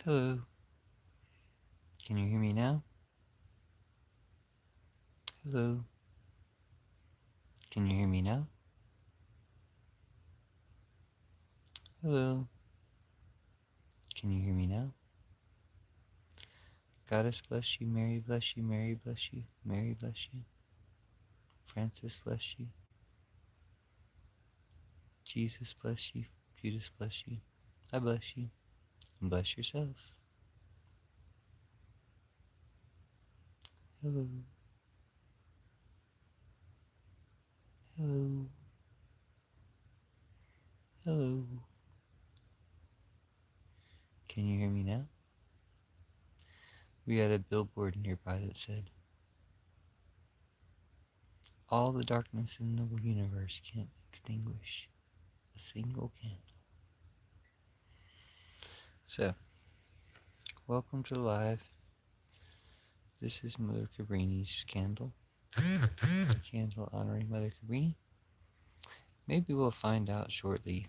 Hello. Can you hear me now? Hello. Can you hear me now? Hello. Can you hear me now? Goddess bless you, Mary bless you, Mary bless you, Mary bless you. Francis bless you. Jesus bless you, Judas bless you. I bless you, and bless yourself. Hello. Hello. Hello. Can you hear me now? We had a billboard nearby that said, all the darkness in the universe can't extinguish a single candle. So, welcome to the live. This is Mother Cabrini's candle. A candle honoring Mother Cabrini. Maybe we'll find out shortly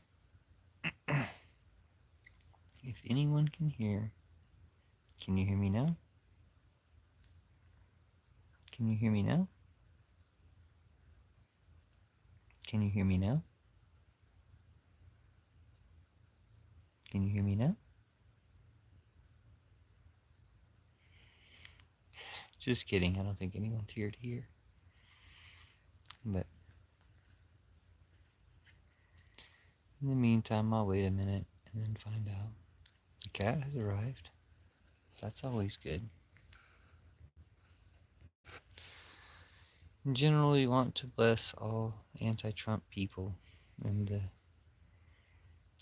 if anyone can hear. Can you hear me now? Can you hear me now? Can you hear me now? Can you hear me now? Just kidding. I don't think anyone's here to hear. But in the meantime, I'll wait a minute and then find out. The cat has arrived. That's always good. Generally want to bless all anti-Trump people and the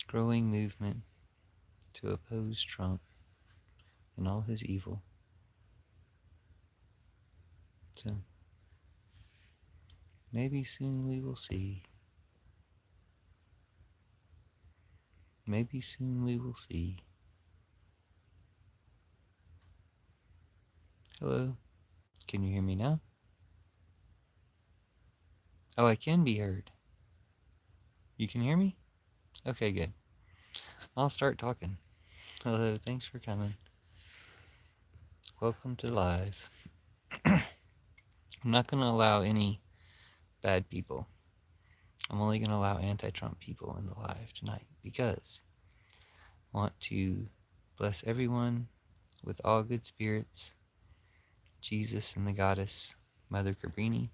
growing movement to oppose Trump and all his evil. So maybe soon we will see. Maybe soon we will see. Hello? Can you hear me now? Oh, I can be heard. You can hear me? Okay, good. I'll start talking. Hello, thanks for coming. Welcome to live. I'm not going to allow any bad people. I'm only going to allow anti-Trump people in the live tonight because I want to bless everyone with all good spirits, Jesus and the goddess, Mother Cabrini,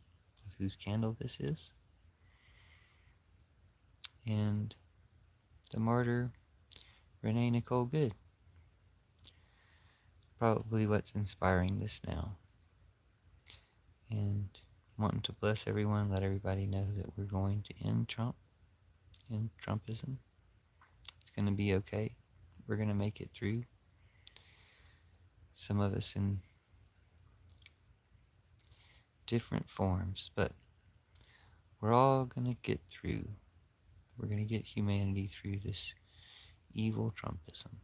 of whose candle this is, and the martyr, Renee, Nicole, good. Probably what's inspiring this now. And wanting to bless everyone, let everybody know that we're going to end Trump, end Trumpism. It's going to be okay. We're going to make it through. Some of us in different forms, but we're all going to get through. We're going to get humanity through this evil Trumpism.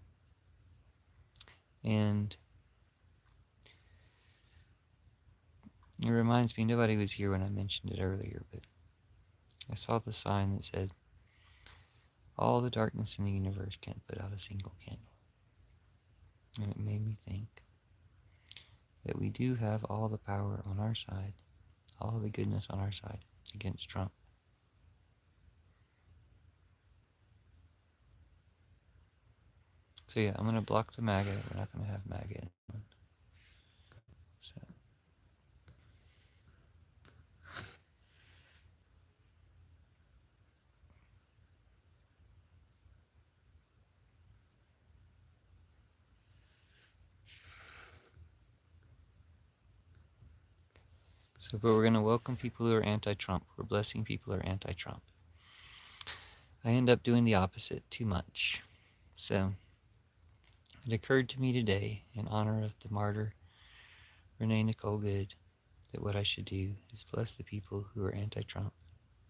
And it reminds me, nobody was here when I mentioned it earlier, but I saw the sign that said, all the darkness in the universe can't put out a single candle. And it made me think that we do have all the power on our side, all the goodness on our side against Trump. So yeah, I'm going to block the MAGA. We're not going to have MAGA in one. But we're going to welcome people who are anti-Trump. We're blessing people who are anti-Trump. I end up doing the opposite too much. So it occurred to me today, in honor of the martyr, Renee, Nicole, good, that what I should do is bless the people who are anti-Trump,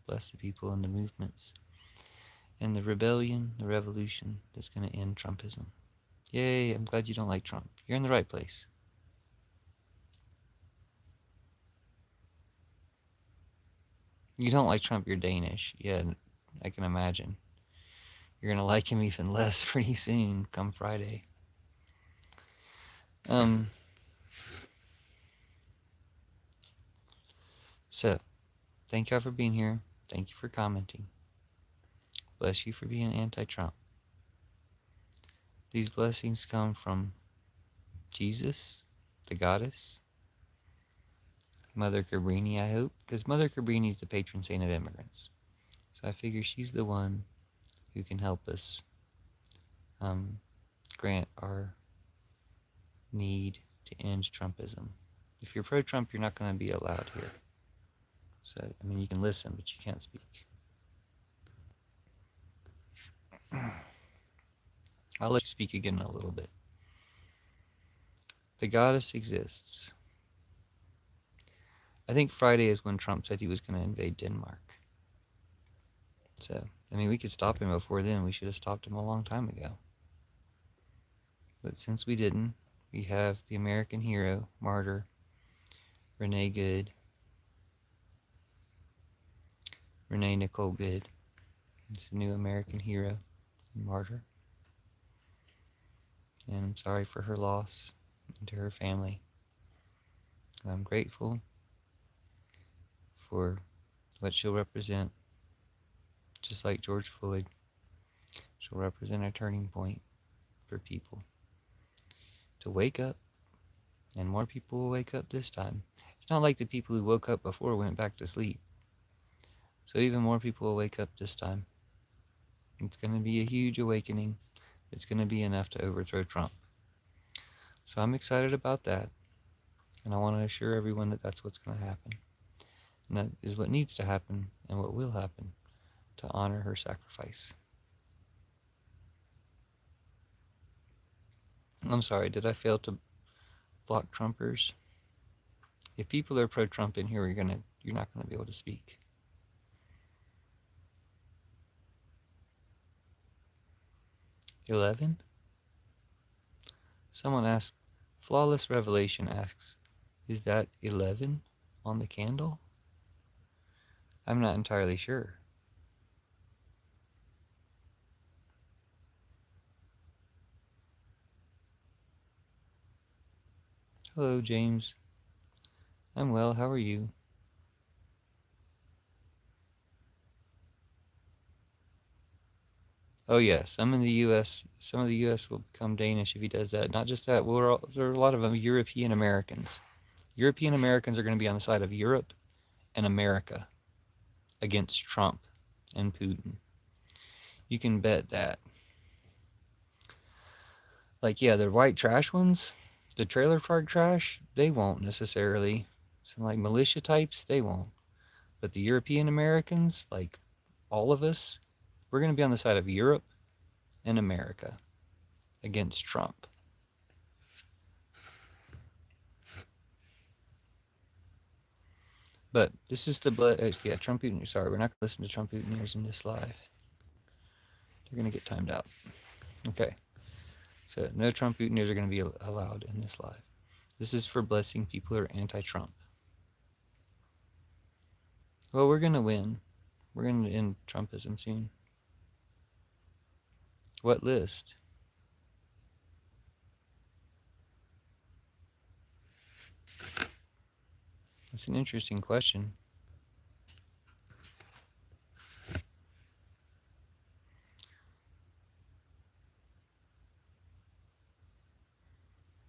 bless the people in the movements, and the rebellion, the revolution that's going to end Trumpism. Yay, I'm glad you don't like Trump. You're in the right place. You don't like Trump, you're Danish. Yeah, I can imagine. You're going to like him even less pretty soon, come Friday. So, thank y'all for being here. Thank you for commenting. Bless you for being anti-Trump. These blessings come from Jesus, the goddess, Mother Cabrini, I hope, because Mother Cabrini is the patron saint of immigrants. So I figure she's the one who can help us grant our need to end Trumpism. If you're pro-Trump, you're not going to be allowed here. So, I mean, you can listen, but you can't speak. I'll let you speak again in a little bit. The goddess exists. I think Friday is when Trump said he was going to invade Denmark. So, I mean, we could stop him before then. We should have stopped him a long time ago. But since we didn't, we have the American hero, Martyr, Renee Good, Renee Nicole Good. It's the new American hero, Martyr. And I'm sorry for her loss and to her family. I'm grateful for what she'll represent. Just like George Floyd, she'll represent a turning point for people to wake up, and more people will wake up this time. It's not like the people who woke up before went back to sleep. So even more people will wake up this time. It's going to be a huge awakening. It's going to be enough to overthrow Trump. So I'm excited about that. And I want to assure everyone that that's what's going to happen. And that is what needs to happen and what will happen to honor her sacrifice. I'm sorry, did I fail to block Trumpers? If people are pro-Trump in here, you're not going to be able to speak. $11? Someone asked, Flawless Revelation asks, is that 11 on the candle? I'm not entirely sure. Hello, James. I'm well, how are you? Oh yeah, some of the U.S. will become Danish if he does that. Not just that, there are a lot of them European Americans. European Americans are going to be on the side of Europe and America against Trump and Putin. You can bet that. Like, yeah, the white trash ones, the trailer park trash, they won't necessarily. Some like militia types, they won't. But the European Americans, like all of us, we're going to be on the side of Europe and America against Trump. But this is the Trump Putin. Sorry, we're not going to listen to Trump Putiners in this live. They're going to get timed out. Okay. So no Trump Putiners are going to be allowed in this live. This is for blessing people who are anti-Trump. Well, we're going to win. We're going to end Trumpism soon. What list? That's an interesting question.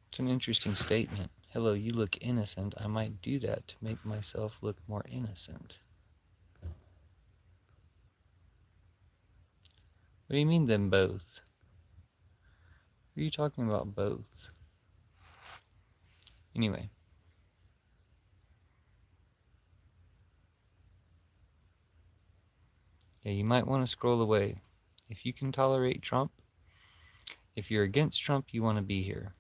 It's an interesting statement. Hello, you look innocent. I might do that to make myself look more innocent. What do you mean then both? What are you talking about both? Anyway. Yeah, you might want to scroll away. If you can tolerate Trump, if you're against Trump, you want to be here.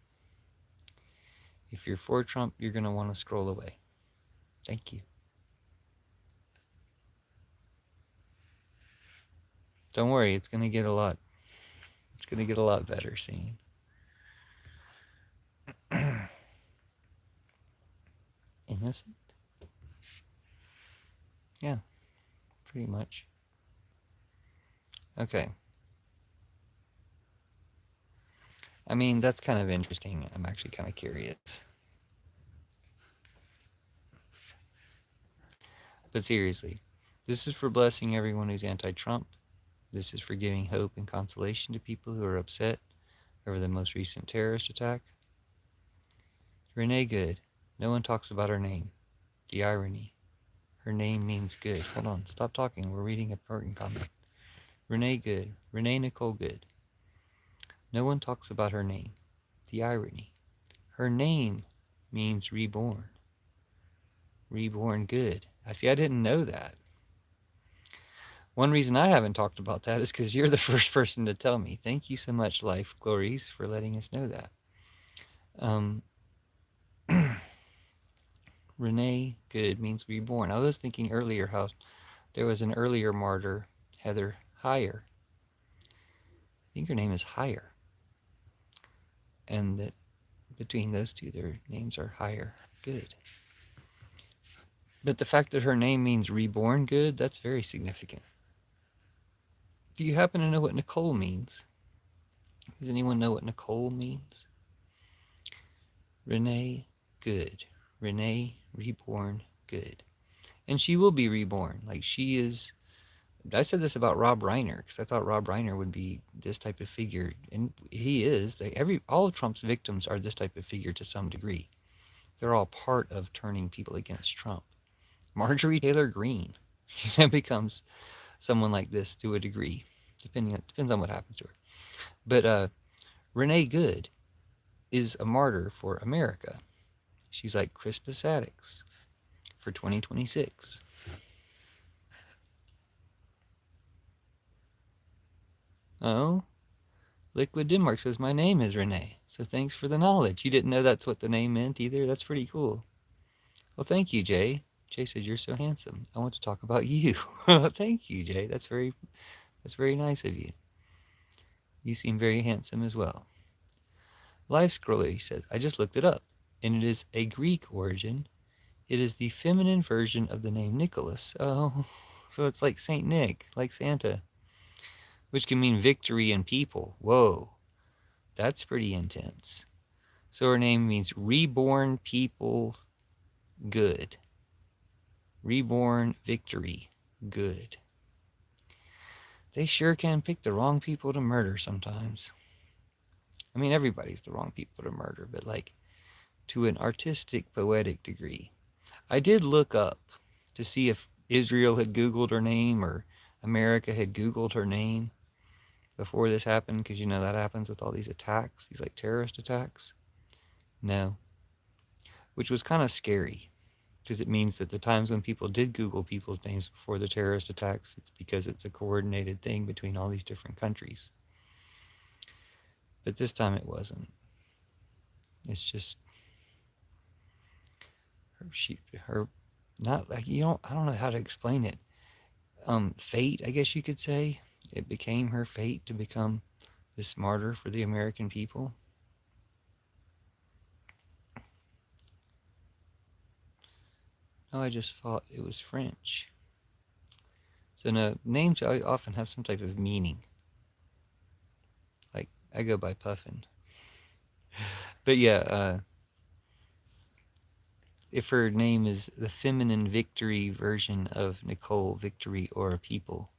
If you're for Trump, you're going to want to scroll away. Thank you. Don't worry, it's going to get a lot better soon. Innocent? Yeah, pretty much. Okay. I mean, that's kind of interesting. I'm actually kind of curious. But seriously, this is for blessing everyone who's anti-Trump. This is for giving hope and consolation to people who are upset over the most recent terrorist attack. Renee Good. No one talks about her name. The irony. Her name means good. Hold on, stop talking. We're reading a important comment. Renee Good. Renee Nicole Good. No one talks about her name. The irony. Her name means reborn. Reborn good. I see, I didn't know that. One reason I haven't talked about that is because you're the first person to tell me. Thank you so much, Life Glories, for letting us know that. Renee Good means reborn. I was thinking earlier how there was an earlier martyr, Heather Heyer. I think her name is Heyer. And that between those two, their names are Heyer Good. But the fact that her name means reborn good, that's very significant. Do you happen to know what Nicole means? Does anyone know what Nicole means? Renee Good. Renee reborn good. And she will be reborn. Like she is. I said this about Rob Reiner because I thought Rob Reiner would be this type of figure, and he is. All of Trump's victims are this type of figure to some degree. They're all part of turning people against Trump. Marjorie Taylor Greene becomes someone like this to a degree, depends on what happens to her. But Renee Good is a martyr for America. She's like Crispus Attucks for 2026. Oh, Liquid Denmark says my name is Renee, so thanks for the knowledge. You didn't know that's what the name meant either? That's pretty cool. Well, thank you, Jay. Jay said you're so handsome. I want to talk about you. Thank you, Jay. That's very nice of you. You seem very handsome as well. Life Scroller, he says, I just looked it up, and it is a Greek origin. It is the feminine version of the name Nicholas. Oh, so it's like Saint Nick, like Santa, which can mean victory and people. Whoa, that's pretty intense. So her name means reborn people good. Reborn victory good. They sure can pick the wrong people to murder sometimes. I mean, everybody's the wrong people to murder, but like to an artistic, poetic degree. I did look up to see if Israel had Googled her name or America had Googled her name before this happened, because you know that happens with all these attacks, these like terrorist attacks. No. Which was kind of scary, because it means that the times when people did Google people's names before the terrorist attacks, it's because it's a coordinated thing between all these different countries. But this time it wasn't. It's just her not like I don't know how to explain it. Fate, I guess you could say. It became her fate to become this martyr for the American people. No, I just thought it was French. So no, names often have some type of meaning. Like, I go by Puffin. But yeah, if her name is the feminine victory version of Nicole, victory or a people,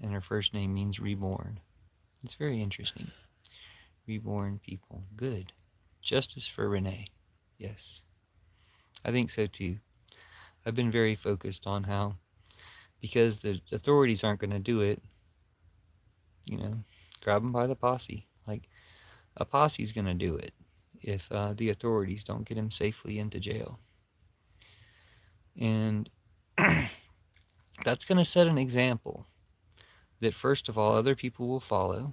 and her first name means reborn. It's very interesting. Reborn people. Good. Justice for Renee. Yes. I think so too. I've been very focused on how, because the authorities aren't going to do it, grab them by the posse. Like, a posse's going to do it if the authorities don't get him safely into jail. And that's going to set an example that, first of all, other people will follow,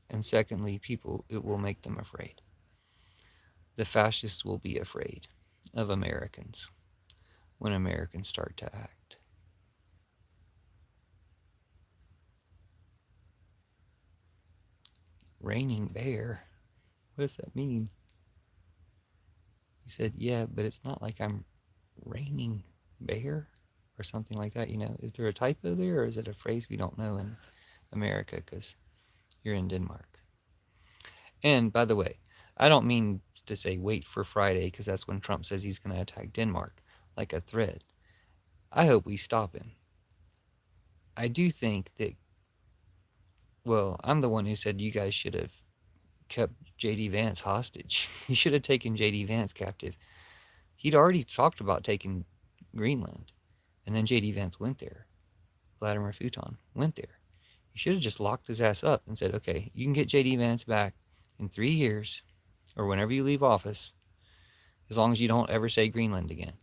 and secondly, it will make them afraid. The fascists will be afraid of Americans when Americans start to act. Raining bear? What does that mean? He said, yeah, but it's not like I'm raining bear or something like that. Is there a typo there, or is it a phrase we don't know in America because you're in Denmark? And by the way, I don't mean to say wait for Friday, because that's when Trump says he's going to attack Denmark, like a threat. I hope we stop him. I do think that, well, I'm the one who said you guys should have kept J.D. Vance hostage. You should have taken J.D. Vance captive. He'd already talked about taking Greenland, and then J.D. Vance went there. Vladimir Putin went there. You should have just locked his ass up and said, okay, you can get J.D. Vance back in 3 years, or whenever you leave office, as long as you don't ever say Greenland again.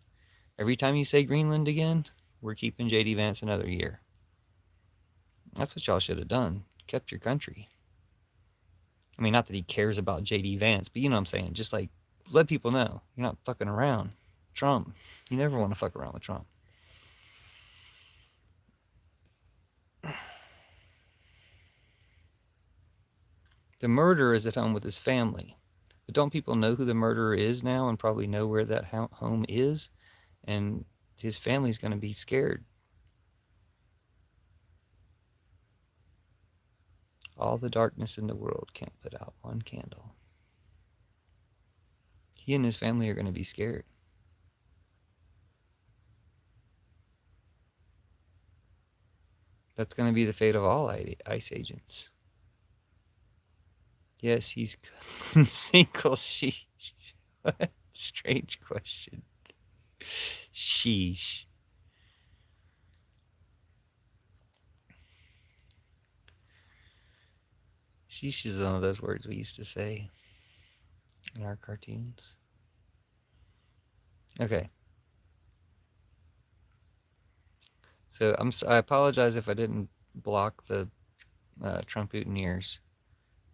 Every time you say Greenland again, we're keeping J.D. Vance another year. That's what y'all should have done. Kept your country. I mean, not that he cares about J.D. Vance, but you know what I'm saying. Just like, let people know you're not fucking around. Trump, you never want to fuck around with Trump. The murderer is at home with his family. But don't people know who the murderer is now and probably know where that home is? And his family's going to be scared. All the darkness in the world can't put out one candle. He and his family are going to be scared. That's going to be the fate of all ICE agents. Yes, he's single. Sheesh. What a strange question. Sheesh. Sheesh is one of those words we used to say in our cartoons. Okay. So I apologize if I didn't block the Trump Mutineers.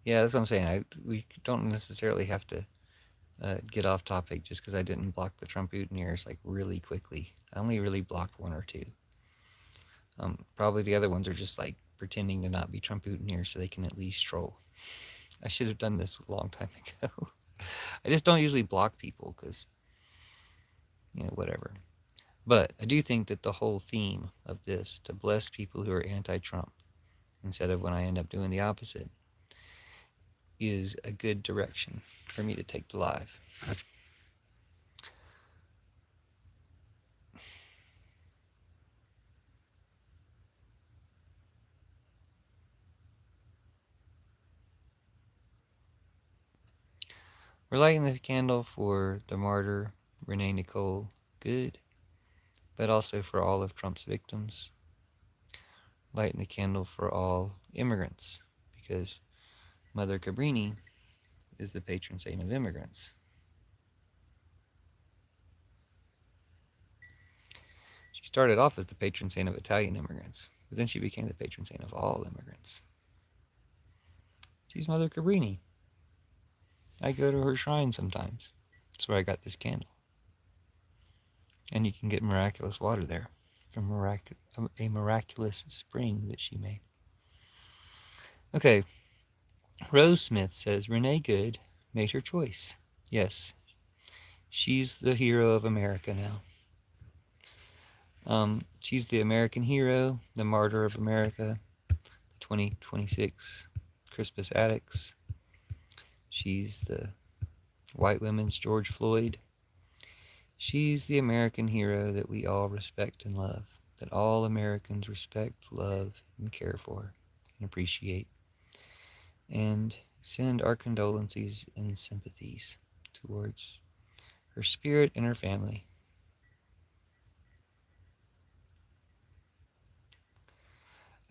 Yeah, that's what I'm saying. We don't necessarily have to get off topic just because I didn't block the Trump Mutineers like really quickly. I only really blocked 1 or 2. Probably the other ones are just like pretending to not be Trump Mutineers so they can at least troll. I should have done this a long time ago. I just don't usually block people because, you know, whatever. But I do think that the whole theme of this, to bless people who are anti-Trump, instead of when I end up doing the opposite, is a good direction for me to take to live. We're lighting the candle for the martyr, Renee, Nicole, good, but also for all of Trump's victims. Lighting the candle for all immigrants, because Mother Cabrini is the patron saint of immigrants. She started off as the patron saint of Italian immigrants, but then she became the patron saint of all immigrants. She's Mother Cabrini. I go to her shrine sometimes. That's where I got this candle. And you can get miraculous water there from a miraculous spring that she made. Okay, Rose Smith says, Renee Good made her choice. Yes, she's the hero of America now. She's the American hero, the martyr of America, the 2026 Crispus Attucks. She's the white women's George Floyd. She's the American hero that we all respect and love, that all Americans respect, love, and care for and appreciate. And send our condolences and sympathies towards her spirit and her family.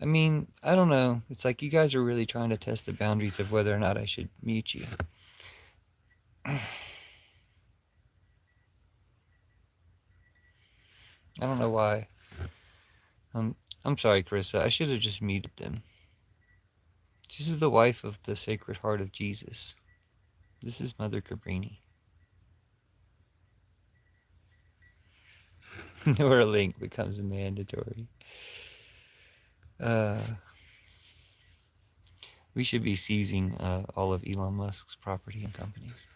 I mean, I don't know. It's like you guys are really trying to test the boundaries of whether or not I should mute you. I don't know why. I'm sorry, Carissa. I should have just muted them. This is the wife of the Sacred Heart of Jesus. This is Mother Cabrini. Nor a link becomes mandatory. We should be seizing all of Elon Musk's property and companies.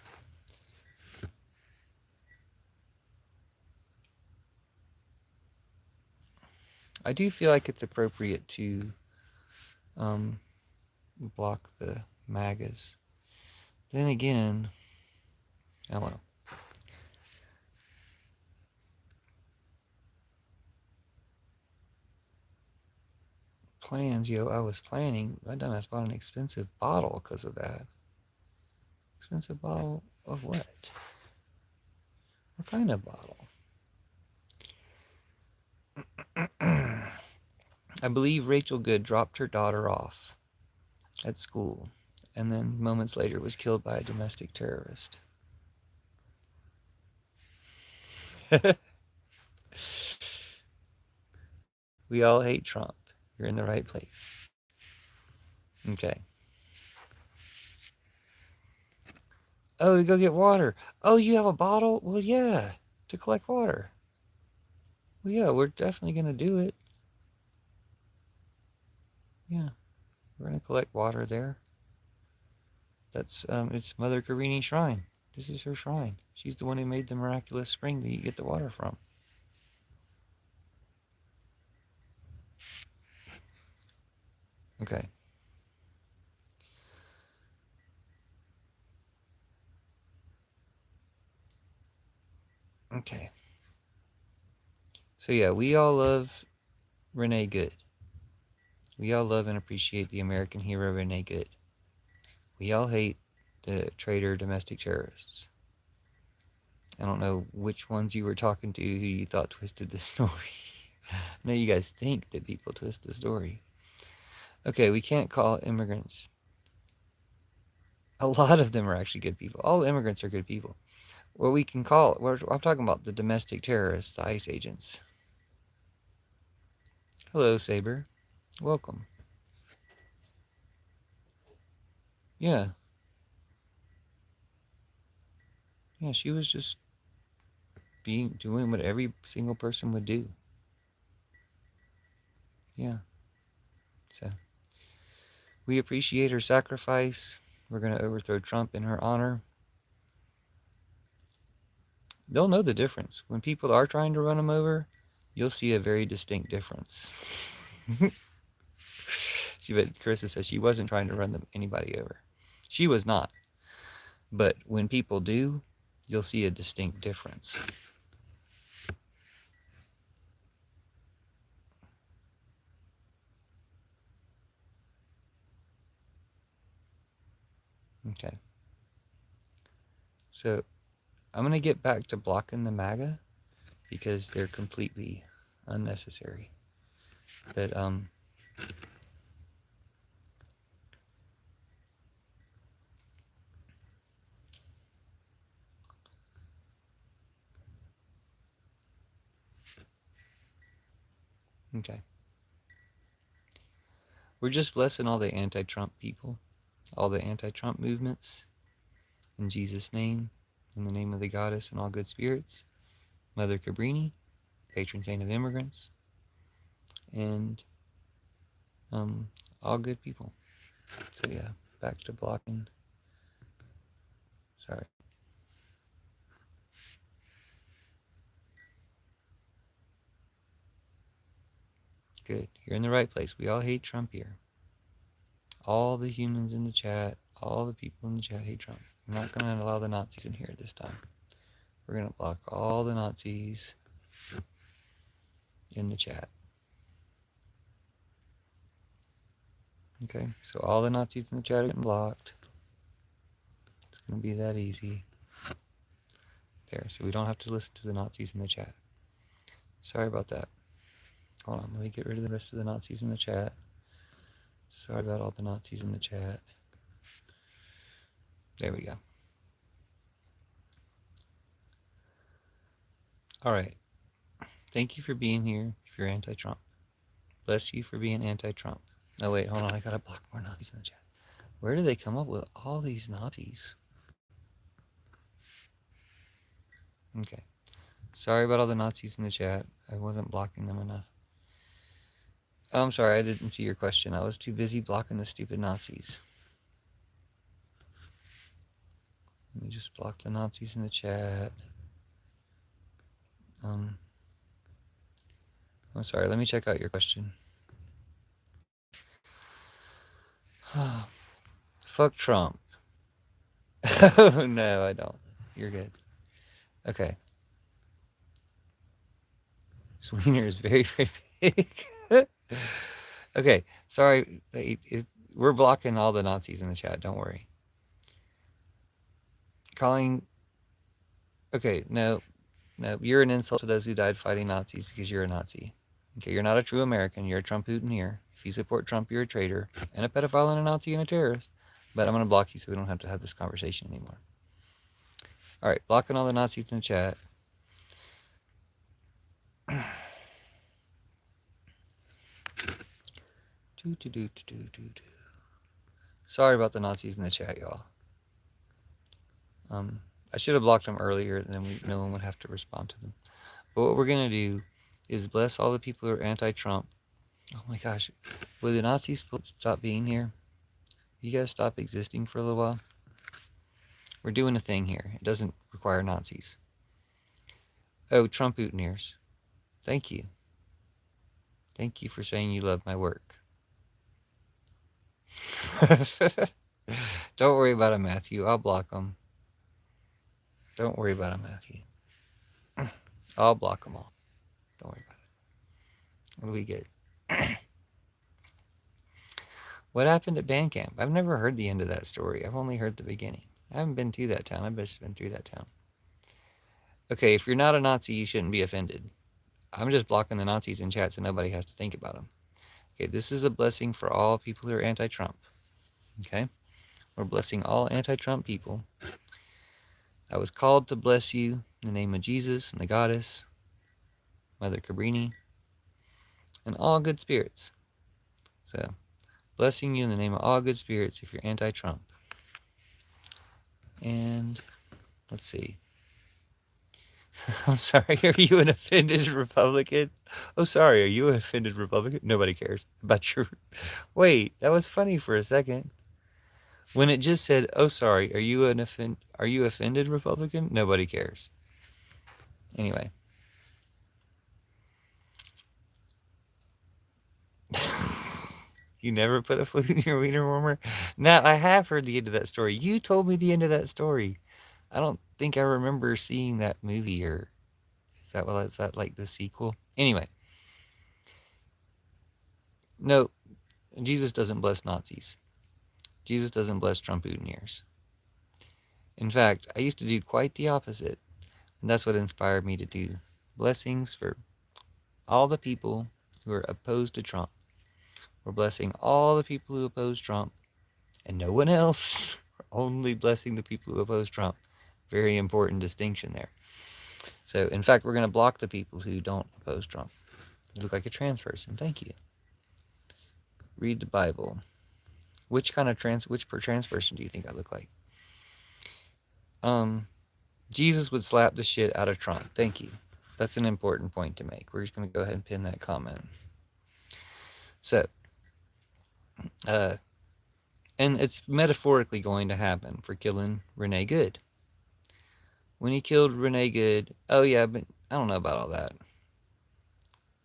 I do feel like it's appropriate to block the MAGAs, Then again, oh well. Plans, I was planning. I dumbass bought an expensive bottle because of that. Expensive bottle of what? What kind of bottle? I believe Rachel Good dropped her daughter off at school and then moments later was killed by a domestic terrorist. We all hate Trump. You're in the right place. Okay. Oh, to go get water. Oh, you have a bottle? Well, yeah, to collect water. Well, yeah, we're definitely going to do it. Yeah, we're going to collect water there. That's, it's Mother Cabrini shrine. This is her shrine. She's the one who made the miraculous spring that you get the water from. Okay. Okay. So yeah, we all love Renee Good. We all love and appreciate the American hero Renee Good. We all hate the traitor domestic terrorists. I don't know which ones you were talking to who you thought twisted the story. I know you guys think that people twist the story. Okay, we can't call immigrants. A lot of them are actually good people. All immigrants are good people. Well, we can call, I'm talking about the domestic terrorists, the ICE agents. Hello, Saber. Welcome. Yeah. Yeah, she was just doing what every single person would do. Yeah. So we appreciate her sacrifice. We're going to overthrow Trump in her honor. They'll know the difference. When people are trying to run them over, you'll see a very distinct difference. But Carissa says she wasn't trying to run anybody over. She was not. But when people do, you'll see a distinct difference. Okay. So I'm going to get back to blocking the MAGA because they're completely unnecessary. But okay. We're just blessing all the anti-Trump people, all the anti-Trump movements, in Jesus' name, in the name of the goddess and all good spirits, Mother Cabrini, patron saint of immigrants, and all good people. So yeah, back to blocking. Sorry. Good. You're in the right place. We all hate Trump here. All the humans in the chat, all the people in the chat hate Trump. I'm not going to allow the Nazis in here this time. We're going to block all the Nazis in the chat. Okay, so all the Nazis in the chat are getting blocked. It's going to be that easy. There, so we don't have to listen to the Nazis in the chat. Sorry about that. Hold on, let me get rid of the rest of the Nazis in the chat. Sorry about all the Nazis in the chat. There we go. All right. Thank you for being here if you're anti-Trump. Bless you for being anti-Trump. Oh, wait, hold on. I gotta block more Nazis in the chat. Where do they come up with all these Nazis? Okay. Sorry about all the Nazis in the chat. I wasn't blocking them enough. Oh, I'm sorry. I didn't see your question. I was too busy blocking the stupid Nazis. Let me just block the Nazis in the chat. I'm sorry. Let me check out your question. Fuck Trump. Oh, no, I don't. You're good. Okay. Sweener is very, very big. Okay, sorry. We're blocking all the Nazis in the chat. Don't worry. Calling. Okay, no, no. You're an insult to those who died fighting Nazis because you're a Nazi. Okay, you're not a true American. You're a Trump Trump-Hooteneer. If you support Trump, you're a traitor and a pedophile and a Nazi and a terrorist. But I'm going to block you so we don't have to have this conversation anymore. All right, blocking all the Nazis in the chat. Sorry about the Nazis in the chat, y'all. I should have blocked them earlier, then no one would have to respond to them. But what we're going to do is bless all the people who are anti-Trump. Oh my gosh, will the Nazis stop being here? You guys stop existing for a little while? We're doing a thing here. It doesn't require Nazis. Oh, Trump Trump-Hooteneers. Thank you. Thank you for saying you love my work. Don't worry about him, Matthew. I'll block him. Don't worry about him, Matthew. I'll block them all. Don't worry about it. What do we get? What happened at band camp? I've never heard the end of that story. I've only heard the beginning. I haven't been to that town. I've just been through that town. Okay, if you're not a Nazi, you shouldn't be offended. I'm just blocking the Nazis in chat so nobody has to think about them. Okay, this is a blessing for all people who are anti-Trump. Okay? We're blessing all anti-Trump people. I was called to bless you in the name of Jesus and the goddess, Mother Cabrini, and all good spirits. So, blessing you in the name of all good spirits if you're anti-Trump. And, let's see. I'm sorry, are you an offended Republican? Oh, sorry, are you an offended Republican? Nobody cares about your... Wait, that was funny for a second. When it just said, oh, sorry, are you offended Republican? Nobody cares. Anyway. You never put a flute in your wiener warmer? Now, I have heard the end of that story. You told me the end of that story. I don't think I remember seeing that movie, or is that like the sequel? Anyway. No, Jesus doesn't bless Nazis. Jesus doesn't bless Trump-Hooteneers. In fact, I used to do quite the opposite, and that's what inspired me to do blessings for all the people who are opposed to Trump. We're blessing all the people who oppose Trump, and no one else. We're only blessing the people who oppose Trump. Very important distinction there. So, in fact, we're going to block the people who don't oppose Trump. You look like a trans person. Thank you. Read the Bible. Which trans person do you think I look like? Jesus would slap the shit out of Trump. Thank you. That's an important point to make. We're just going to go ahead and pin that comment. So, and it's metaphorically going to happen for killing Renee Good. When he killed Renee Good, oh yeah, but I don't know about all that.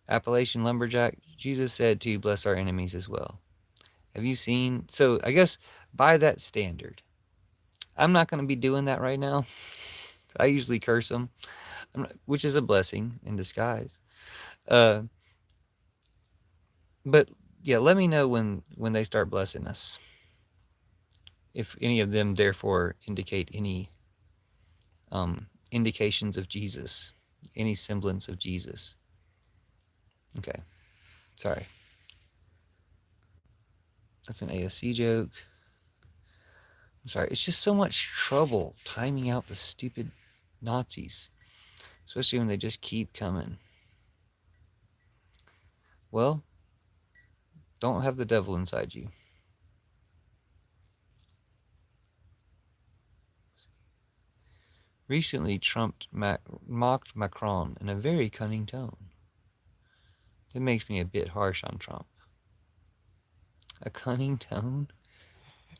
Appalachian Lumberjack, Jesus said to bless our enemies as well. Have you seen? So I guess by that standard, I'm not going to be doing that right now. I usually curse them, which is a blessing in disguise. But yeah, let me know when they start blessing us. If any of them therefore indicate any indications of Jesus, any semblance of Jesus. Okay, sorry. That's an ASC joke. I'm sorry. It's just so much trouble timing out the stupid Nazis, especially when they just keep coming. Well, don't have the devil inside you. Recently, Trump mocked Macron in a very cunning tone. That makes me a bit harsh on Trump. A cunning tone?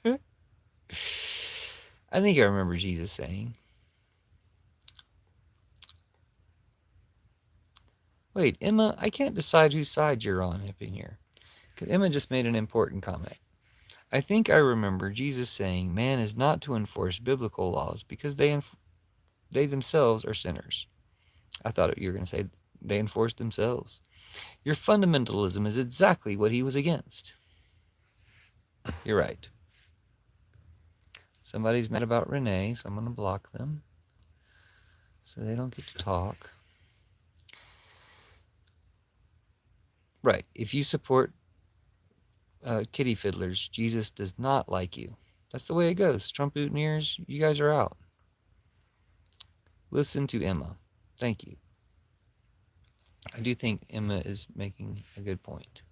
I think I remember Jesus saying. Wait, Emma, I can't decide whose side you're on up in here. Because Emma just made an important comment. I think I remember Jesus saying man is not to enforce biblical laws because they themselves are sinners. I thought you were going to say they enforce themselves. Your fundamentalism is exactly what he was against. You're right. Somebody's mad about Renee, so I'm going to block them so they don't get to talk. Right. If you support kitty fiddlers, Jesus does not like you. That's the way it goes. Trump boutonnieres, you guys are out. Listen to Emma. Thank you. I do think Emma is making a good point.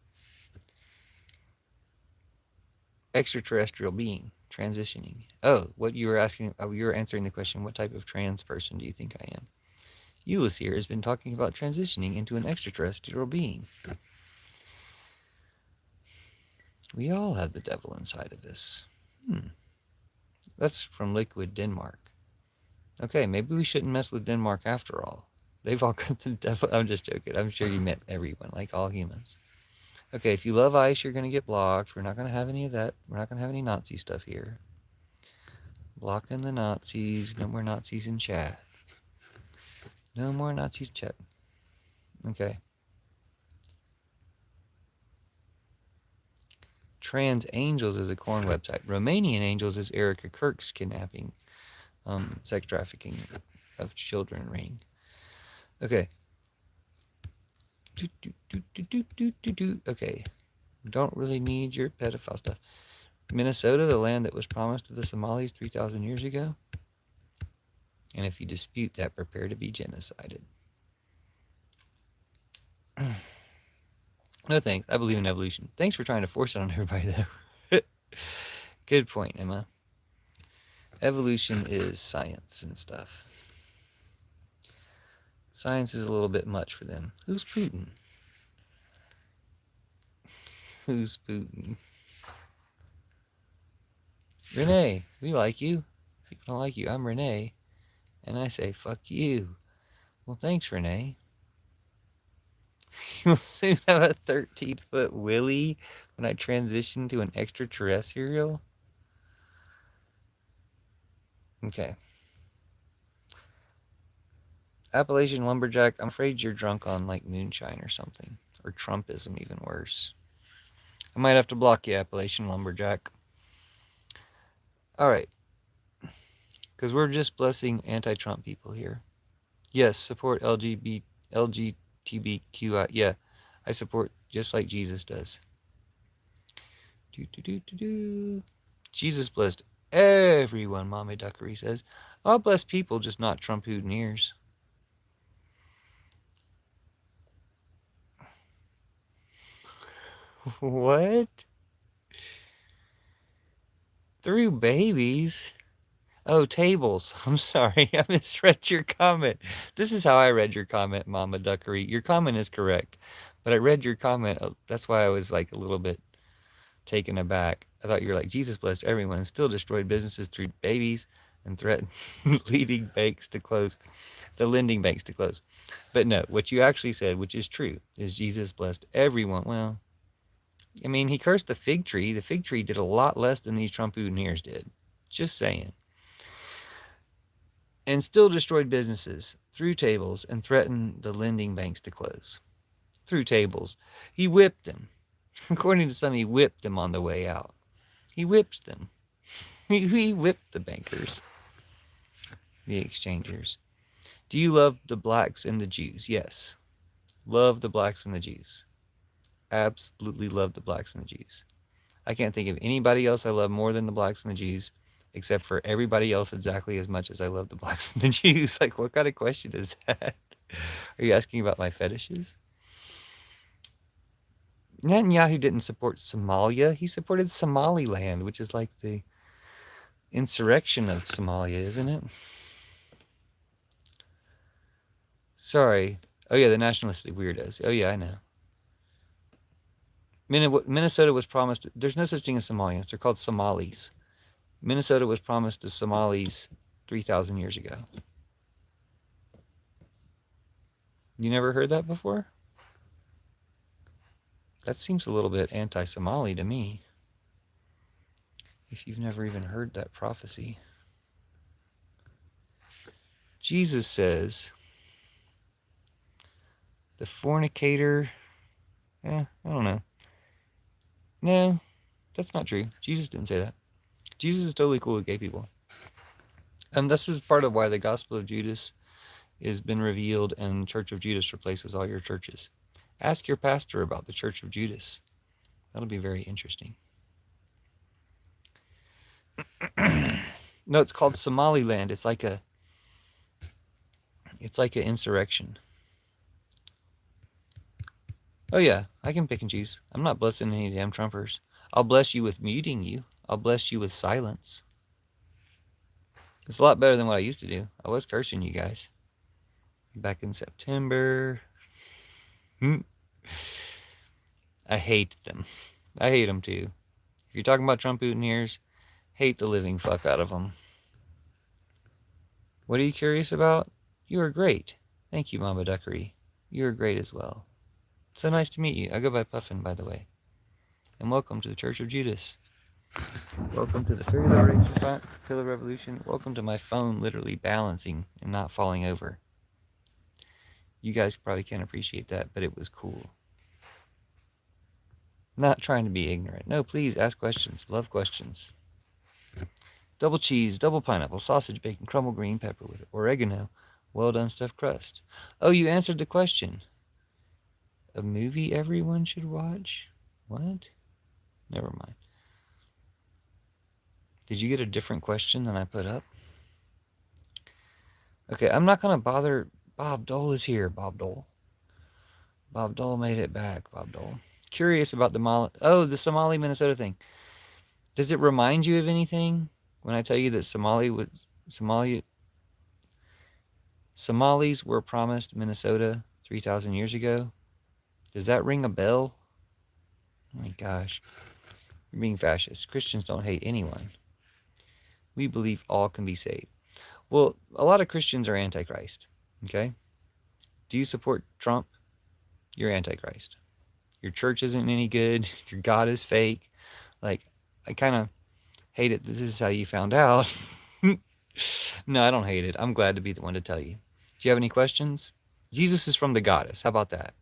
Extraterrestrial being, transitioning. Oh, what you were asking, you were answering the question, what type of trans person do you think I am? Euless here has been talking about transitioning into an extraterrestrial being. We all have the devil inside of us. That's from Liquid, Denmark. Okay, maybe we shouldn't mess with Denmark after all. They've all got the devil. I'm just joking. I'm sure you meant everyone, like all humans. Okay, if you love ice, you're going to get blocked. We're not going to have any of that. We're not going to have any Nazi stuff here. Blocking the Nazis. No more Nazis in chat. No more Nazis chat. Okay. Trans Angels is a corn website. Romanian Angels is Erica Kirk's kidnapping, sex trafficking of children ring. Okay. Okay. Don't really need your pedophile stuff. Minnesota, the land that was promised to the Somalis 3,000 years ago. And if you dispute that, prepare to be genocided. No thanks. I believe in evolution. Thanks for trying to force it on everybody, though. Good point, Emma. Evolution is science and stuff. Science is a little bit much for them. Who's Putin? Who's Putin? Renee, we like you. People don't like you. I'm Renee. And I say, fuck you. Well, thanks, Renee. You'll soon have a 13-foot willy when I transition to an extraterrestrial. Okay. Appalachian Lumberjack, I'm afraid you're drunk on like moonshine or something. Or Trumpism, even worse. I might have to block you, Appalachian Lumberjack. Alright. Because we're just blessing anti-Trump people here. Yes, support LGBTQI. Yeah, I support just like Jesus does. Jesus blessed everyone, Mommy Duckery says. I'll bless people, just not Trump boutonnieres. What? Through babies? Oh, tables. I'm sorry. I misread your comment. This is how I read your comment, Mama Duckery. Your comment is correct. But I read your comment. That's why I was like a little bit taken aback. I thought you were like, Jesus blessed everyone, still destroyed businesses through babies and threatened leading banks to close, the lending banks to close. But no, what you actually said, which is true, is Jesus blessed everyone. Well, I mean, he cursed the fig tree. The fig tree did a lot less than these Trump boutonnieres did. Just saying. And still destroyed businesses through tables and threatened the lending banks to close. Through tables. He whipped them. According to some, he whipped them on the way out. He whipped them. He whipped the bankers, the exchangers. Do you love the blacks and the Jews? Yes. Love the blacks and the Jews. Absolutely love the blacks and the Jews. I can't think of anybody else I love more than the blacks and the Jews, except for everybody else exactly as much as I love the blacks and the Jews. Like, what kind of question is that? Are you asking about my fetishes? Netanyahu didn't support Somalia. He supported Somaliland, which is like the insurrection of Somalia, isn't it? Sorry. Oh, yeah, the nationalistic weirdos. Oh, yeah, I know. Minnesota was promised... There's no such thing as Somalians. They're called Somalis. Minnesota was promised to Somalis 3,000 years ago. You never heard that before? That seems a little bit anti-Somali to me. if you've never even heard that prophecy. Jesus says, the fornicator, I don't know. No, that's not true. Jesus didn't say that. Jesus is totally cool with gay people. And this was part of why the Gospel of Judas has been revealed and Church of Judas replaces all your churches. Ask your pastor about the Church of Judas. That'll be very interesting. No, it's called Somaliland. It's like an insurrection. Oh yeah, I can pick and choose. I'm not blessing any damn Trumpers. I'll bless you with muting you. I'll bless you with silence. It's a lot better than what I used to do. I was cursing you guys back in September. I hate them. I hate them too. If you're talking about Trump Boutonnieres, hate the living fuck out of them. What are you curious about? You are great. Thank you, Mama Duckery. You are great as well. So nice to meet you. I go by Puffin, by the way. And welcome to the Church of Judas. Welcome to the Pillar Revolution. Welcome to my phone literally balancing and not falling over. You guys probably can't appreciate that, but it was cool. Not trying to be ignorant. No, please ask questions. Love questions. Double cheese, double pineapple, sausage, bacon, crumble green pepper with oregano, well done stuffed crust. Oh, you answered the question. A movie everyone should watch? What? Never mind. Did you get a different question than I put up? Okay, I'm not going to bother. Bob Dole is here, Bob Dole. Bob Dole made it back, Bob Dole. Curious about the Somali, Minnesota thing. Does it remind you of anything when I tell you that Somalis were promised Minnesota 3,000 years ago? Does that ring a bell? Oh my gosh. You're being fascist. Christians don't hate anyone. We believe all can be saved. Well, a lot of Christians are Antichrist. Okay? Do you support Trump? You're Antichrist. Your church isn't any good. Your God is fake. Like, I kind of hate it. This is how you found out. No, I don't hate it. I'm glad to be the one to tell you. Do you have any questions? Jesus is from the goddess. How about that?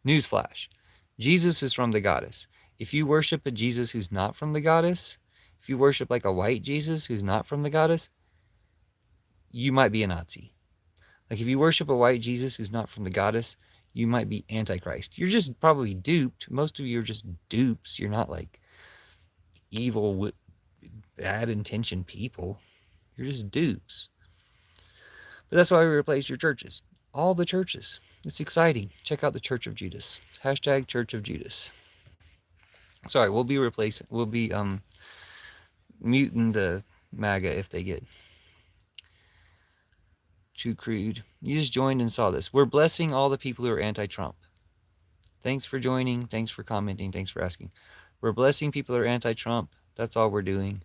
Newsflash. Jesus is from the goddess. If you worship a Jesus who's not from the goddess, if you worship like a white Jesus who's not from the goddess, you might be a Nazi. Like if you worship a white Jesus who's not from the goddess, you might be Antichrist. You're just probably duped. Most of you are just dupes. You're not like evil, bad intentioned people. You're just dupes. But that's why we replace your churches. All the churches. It's exciting. Check out the Church of Judas. Hashtag Church of Judas. Sorry, we'll be muting the MAGA if they get too crude. You just joined and saw this. We're blessing all the people who are anti-Trump. Thanks for joining. Thanks for commenting. Thanks for asking. We're blessing people who are anti-Trump. That's all we're doing.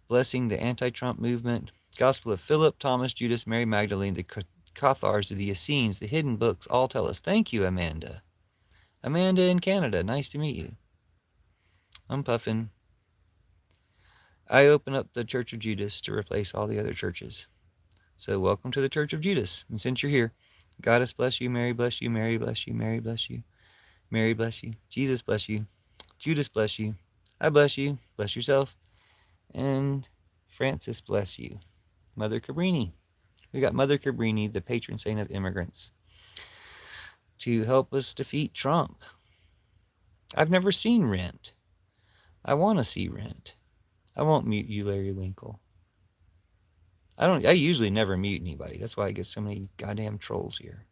Blessing the anti-Trump movement. Gospel of Philip, Thomas, Judas, Mary Magdalene, the Cathars, the Essenes, the hidden books all tell us. Thank you, Amanda. Amanda in Canada. Nice to meet you. I'm Puffin. I open up the Church of Judas to replace all the other churches. So welcome to the Church of Judas. And since you're here, Goddess bless you, Mary bless you, Mary bless you, Mary bless you, Mary bless you, Jesus bless you, Judas bless you, I bless you, bless yourself, and Francis bless you. Mother Cabrini. We got Mother Cabrini, the patron saint of immigrants, to help us defeat Trump. I've never seen Rent. I want to see Rent. I won't mute you, Larry Winkle. I usually never mute anybody. That's why I get so many goddamn trolls here.